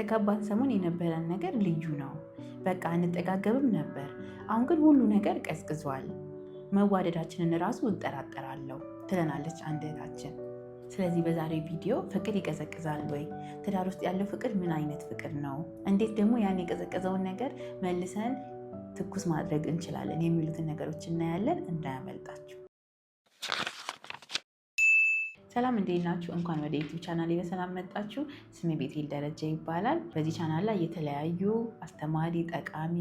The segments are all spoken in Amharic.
ከተጋባን ሰሞን የነበረን ነገር ልዩ ነው። በቃ እንጠጋገብም ነበር። አሁን ግን ሁሉ ነገር ቀዝቅዟል። መዋደዳችንን ራሱ እጠራጠራለሁ ትለናለች አንድ እህታችን። ስለዚህ በዛሬው ቪዲዮ ፍቅር ይቀዘቅዛል ወይ? ትዳር ውስጥ ያለው ፍቅር ምን አይነት ፍቅር ነው? እንዴት ደግሞ ያን የቀዘቀዘውን ነገር መልሰን ትኩስ ማድረግ እንችላለን የሚሉትን ነገሮች እናያለን። እንዳያመልጣችሁ። ሰላም እንዴት ናችሁ? እንኳን ወደ ዩቲዩብ ቻናል በሰላም መጣችሁ። ስሜ ቤቴል ደረጃ ይባላል። በዚህ ቻናል ላይ የተለያዩ አስተማሪ፣ ጠቃሚ፣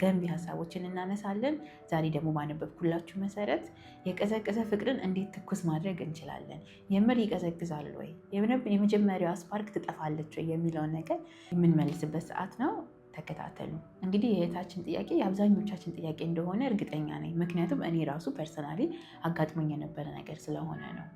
ገንቢ ሀሳቦችን እናነሳለን። ዛሬ ደግሞ ባነበብኩላችሁ መሰረት የቀዘቀዘ ፍቅርን እንዴት ትኩስ ማድረግ እንችላለን፣ የምር ይቀዘቅዛል ወይ፣ የመጀመሪያዋ ስፓርክ ትጠፋለች ወይ የሚለውን ነገር የምንመልስበት ሰዓት ነው። ተከታተሉ። እንግዲህ የእህታችን ጥያቄ የአብዛኞቻችን ጥያቄ እንደሆነ እርግጠኛ ነኝ። ምክንያቱም እኔ ራሱ ፐርሰናሊ አጋጥሞኝ የነበረ ነገር ስለሆነ ነው።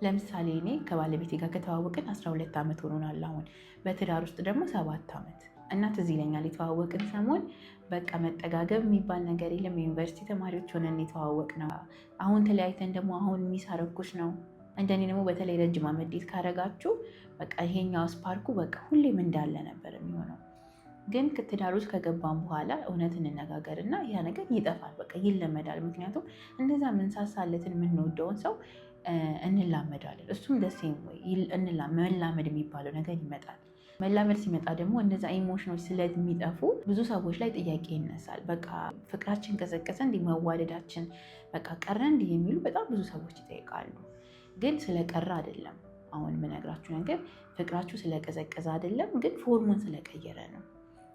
ለምሳሌ እኔ ከባለቤቴ ጋር ከተዋወቅን 12 ዓመት ሆኖናል። አሁን በትዳር ውስጥ ደግሞ 7 ዓመት እና ትዝ ይለኛል የተዋወቅን ሰሞን በቃ መጠጋገብ የሚባል ነገር የለም። የዩኒቨርሲቲ ተማሪዎች ሆነን የተዋወቅ ነው። አሁን ተለያይተን ደግሞ አሁን የሚሳረኩሽ ነው። እንደኔ ደግሞ በተለይ ረጅም ዓመት ዴት ካረጋችሁ በቃ ይሄኛው ስፓርኩ በቃ ሁሌም እንዳለ ነበር የሚሆነው። ግን ትዳር ውስጥ ከገባን በኋላ እውነት እንነጋገር እና ያ ነገር ይጠፋል፣ በቃ ይለመዳል። ምክንያቱም እንደዛ ምንሳሳለትን የምንወደውን ሰው እንላመዳለን። እሱም ደሴም ወይ መላመድ የሚባለው ነገር ይመጣል። መላመድ ሲመጣ ደግሞ እነዛ ኢሞሽኖች ስለሚጠፉ ብዙ ሰዎች ላይ ጥያቄ ይነሳል። በቃ ፍቅራችን ቀዘቀዘ እንዲህ፣ መዋደዳችን በቃ ቀረ እንዲህ የሚሉ በጣም ብዙ ሰዎች ይጠይቃሉ። ግን ስለቀረ አይደለም። አሁን የምነግራችሁ ነገር ፍቅራችሁ ስለቀዘቀዘ አይደለም፣ ግን ፎርሙን ስለቀየረ ነው።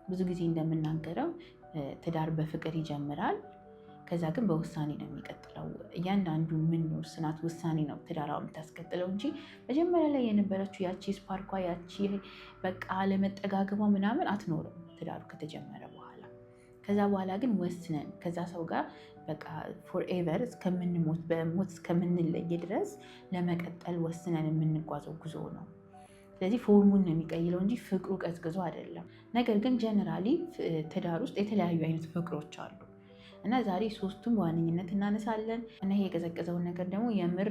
ብዙ ጊዜ እንደምናገረው ትዳር በፍቅር ይጀምራል፣ ከዛ ግን በውሳኔ ነው የሚቀጥለው። እያንዳንዱ የምንወስናት ውሳኔ ነው ትዳራው የምታስቀጥለው እንጂ መጀመሪያ ላይ የነበረችው ያቺ ስፓርኳ ያቺ በቃ ለመጠጋገቧ ምናምን አትኖርም ትዳሩ ከተጀመረ በኋላ። ከዛ በኋላ ግን ወስነን ከዛ ሰው ጋር በቃ ፎርኤቨር እስከምንሞት በሞት እስከምንለይ ድረስ ለመቀጠል ወስነን የምንጓዘው ጉዞ ነው። ስለዚህ ፎርሙን ነው የሚቀይለው እንጂ ፍቅሩ ቀዝቅዞ አይደለም። ነገር ግን ጀነራሊ ትዳር ውስጥ የተለያዩ አይነት ፍቅሮች አሉ እና ዛሬ ሶስቱም በዋነኝነት እናነሳለን እና ይሄ የቀዘቀዘውን ነገር ደግሞ የምር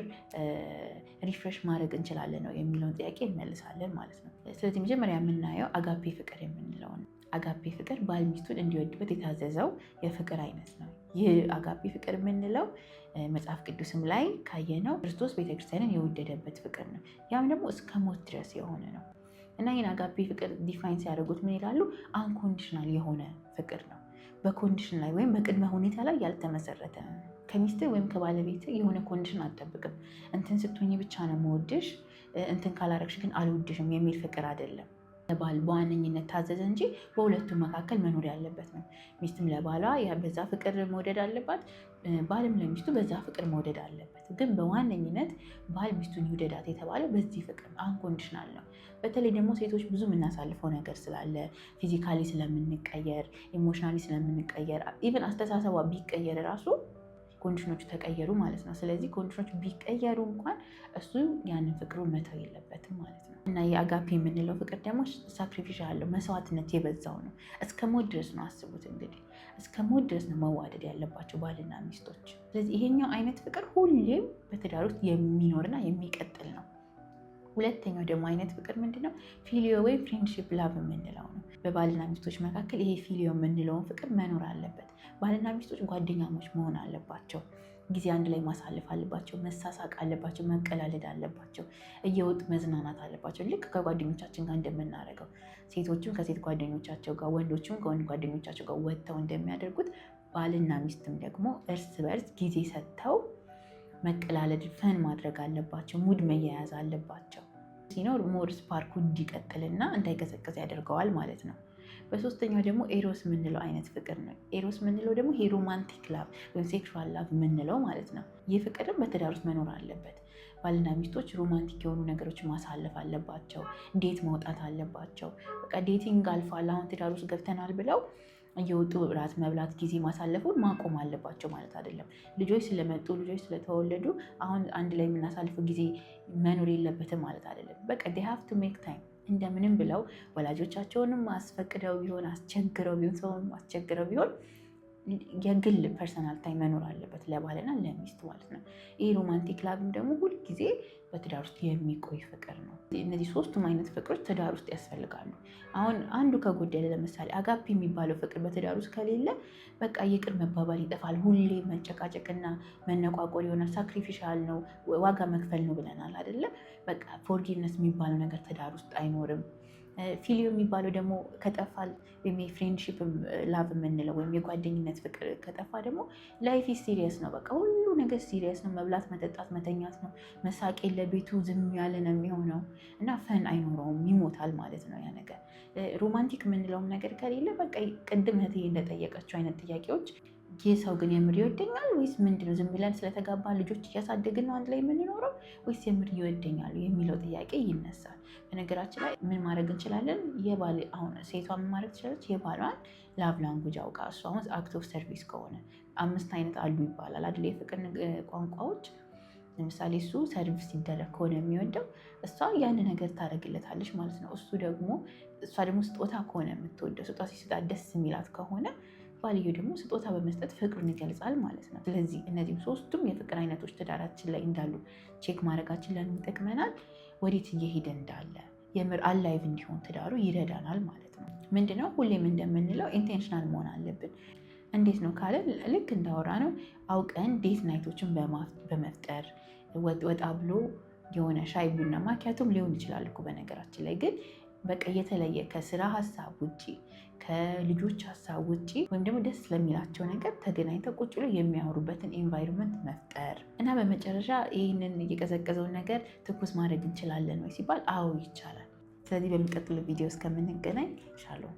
ሪፍሬሽ ማድረግ እንችላለን ነው የሚለውን ጥያቄ እንመልሳለን ማለት ነው። ስለዚህ መጀመሪያ የምናየው አጋፔ ፍቅር የምንለው ነው። አጋፔ ፍቅር ባል ሚስቱን እንዲወድበት የታዘዘው የፍቅር አይነት ነው። ይህ አጋፔ ፍቅር የምንለው መጽሐፍ ቅዱስም ላይ ካየነው ክርስቶስ ቤተክርስቲያንን የወደደበት ፍቅር ነው። ያም ደግሞ እስከ ሞት ድረስ የሆነ ነው እና ይህን አጋፔ ፍቅር ዲፋይን ሲያደርጉት ምን ይላሉ? አንኮንዲሽናል የሆነ ፍቅር ነው። በኮንዲሽን ላይ ወይም በቅድመ ሁኔታ ላይ ያልተመሰረተ። ከሚስት ወይም ከባለቤት የሆነ ኮንዲሽን አትጠብቅም። እንትን ስትሆኝ ብቻ ነው የምወድሽ፣ እንትን ካላረግሽ ግን አልወድሽም የሚል ፍቅር አይደለም። ባል በዋነኝነት ታዘዘ እንጂ በሁለቱም መካከል መኖር ያለበት ነው። ሚስትም ለባሏ በዛ ፍቅር መውደድ አለባት፣ ባልም ለሚስቱ በዛ ፍቅር መውደድ አለበት። ግን በዋነኝነት ባል ሚስቱን ይውደዳት የተባለው በዚህ ፍቅር አንኮንዲሽናል ነው። በተለይ ደግሞ ሴቶች ብዙ የምናሳልፈው ነገር ስላለ ፊዚካሊ ስለምንቀየር፣ ኢሞሽናሊ ስለምንቀየር፣ ኢቨን አስተሳሰቧ ቢቀየር ራሱ ኮንዲሽኖቹ ተቀየሩ ማለት ነው። ስለዚህ ኮንዲሽኖቹ ቢቀየሩ እንኳን እሱ ያንን ፍቅሩን መተው የለበትም ማለት ነው። እና የአጋፔ የምንለው ፍቅር ደግሞ ሳክሪፊሻል አለው፣ መስዋዕትነት የበዛው ነው። እስከ ሞት ድረስ ነው። አስቡት እንግዲህ እስከ ሞት ድረስ ነው መዋደድ ያለባቸው ባልና ሚስቶች። ስለዚህ ይሄኛው አይነት ፍቅር ሁሌም በትዳር ውስጥ የሚኖርና የሚቀጥል ነው። ሁለተኛው ደግሞ አይነት ፍቅር ምንድነው? ፊሊዮ ወይም ፍሬንድሺፕ ላቭ የምንለው ነው። በባልና ሚስቶች መካከል ይሄ ፊሊዮ የምንለውን ፍቅር መኖር አለበት። ባልና ሚስቶች ጓደኛሞች መሆን አለባቸው። ጊዜ አንድ ላይ ማሳለፍ አለባቸው። መሳሳቅ አለባቸው። መቀላለድ አለባቸው። እየወጡ መዝናናት አለባቸው። ልክ ከጓደኞቻችን ጋር እንደምናደርገው ሴቶችም ከሴት ጓደኞቻቸው ጋር፣ ወንዶችም ከወንድ ጓደኞቻቸው ጋር ወጥተው እንደሚያደርጉት ባልና ሚስትም ደግሞ እርስ በርስ ጊዜ ሰጥተው መቀላለድ፣ ፈን ማድረግ አለባቸው። ሙድ መያያዝ አለባቸው። ሲኖር ሞር ስፓርኩ እንዲቀጥልና እንዳይቀዘቅዝ ያደርገዋል ማለት ነው። በሶስተኛው ደግሞ ኤሮስ የምንለው አይነት ፍቅር ነው። ኤሮስ የምንለው ደግሞ ሮማንቲክ ላቭ ወይም ሴክሹዋል ላቭ የምንለው ማለት ነው። ይህ ፍቅርም በትዳር ውስጥ መኖር አለበት። ባልና ሚስቶች ሮማንቲክ የሆኑ ነገሮችን ማሳለፍ አለባቸው። ዴት መውጣት አለባቸው። በቃ ዴቲንግ አልፏል፣ አሁን ትዳር ውስጥ ገብተናል ብለው እየወጡ ራት መብላት፣ ጊዜ ማሳለፉን ማቆም አለባቸው ማለት አይደለም። ልጆች ስለመጡ ልጆች ስለተወለዱ አሁን አንድ ላይ የምናሳልፈው ጊዜ መኖር የለበትም ማለት አይደለም። በቃ they have to make time እንደምንም ብለው ወላጆቻቸውንም አስፈቅደው ቢሆን አስቸግረው ቢሆን ሰውን አስቸግረው ቢሆን የግል ፐርሰናል ታይም መኖር አለበት ለባልና ለሚስት ማለት ነው። ይህ ሮማንቲክ ላቭም ደግሞ ሁልጊዜ በትዳር ውስጥ የሚቆይ ፍቅር ነው። እነዚህ ሶስቱም አይነት ፍቅሮች ትዳር ውስጥ ያስፈልጋሉ። አሁን አንዱ ከጎደለ ለምሳሌ አጋፔ የሚባለው ፍቅር በትዳር ውስጥ ከሌለ በቃ ይቅር መባባል ይጠፋል። ሁሌ መጨቃጨቅና መነቋቆር ይሆናል። ሳክሪፊሻል ነው፣ ዋጋ መክፈል ነው ብለናል አይደለ? በቃ ፎርጊቭነስ የሚባለው ነገር ትዳር ውስጥ አይኖርም። ፊሊዮ የሚባለው ደግሞ ከጠፋ ወይም የፍሬንድሺፕ ላቭ የምንለው ወይም የጓደኝነት ፍቅር ከጠፋ ደግሞ ላይፍ ሲሪየስ ነው። በቃ ሁሉ ነገር ሲሪየስ ነው። መብላት፣ መጠጣት፣ መተኛት ነው። መሳቅ የለ፣ ቤቱ ዝም ያለ ነው የሚሆነው እና ፈን አይኖረውም፣ ይሞታል ማለት ነው ያ ነገር። ሮማንቲክ የምንለውም ነገር ከሌለ በቃ ቅድም እህቴ እንደጠየቀችው አይነት ጥያቄዎች ይህ ሰው ግን የምር ይወደኛል ወይስ ምንድነው? ዝም ብለን ስለተጋባ ልጆች እያሳደግን ነው አንድ ላይ የምንኖረው ወይስ የምር ይወደኛል የሚለው ጥያቄ ይነሳል። በነገራችን ላይ ምን ማድረግ እንችላለን? አሁን ሴቷ ምን ማድረግ ትችላለች? የባሏን ላቭ ላንጉጅ አውቃ። እሱ አሁን አክት ኦፍ ሰርቪስ ከሆነ 5 አይነት አሉ ይባላል አይደል? የፍቅር ቋንቋዎች። ለምሳሌ እሱ ሰርቪስ ሲደረግ ከሆነ የሚወደው እሷ ያን ነገር ታደርግለታለች ማለት ነው። እሷ ደግሞ ስጦታ ከሆነ የምትወደው ስጦታ ሲሰጣት ደስ የሚላት ከሆነ ባልየው ደግሞ ስጦታ በመስጠት ፍቅሩን ይገልጻል ማለት ነው። ስለዚህ እነዚህም ሶስቱም የፍቅር አይነቶች ትዳራችን ላይ እንዳሉ ቼክ ማድረጋችን ለምን ይጠቅመናል? ወዴት እየሄደ እንዳለ የምር አላይቭ እንዲሆን ትዳሩ ይረዳናል ማለት ነው። ምንድነው ሁሌም እንደምንለው ኢንቴንሽናል መሆን አለብን። እንዴት ነው ካለ ልክ እንዳወራ ነው አውቀን ዴት ናይቶችን በመፍጠር ወጣ ብሎ የሆነ ሻይ ቡና ማኪያቶም ሊሆን ይችላል እኮ በነገራችን ላይ ግን በቃ የተለየ ከስራ ሀሳብ ውጭ ከልጆች ሀሳብ ውጭ ወይም ደግሞ ደስ ለሚላቸው ነገር ተገናኝተው ቁጭ ብሎ የሚያወሩበትን ኤንቫይሮንመንት መፍጠር እና በመጨረሻ ይህንን የቀዘቀዘውን ነገር ትኩስ ማድረግ እንችላለን ወይ ሲባል አዎ ይቻላል። ስለዚህ በሚቀጥለው ቪዲዮ እስከምንገናኝ ሻሎም።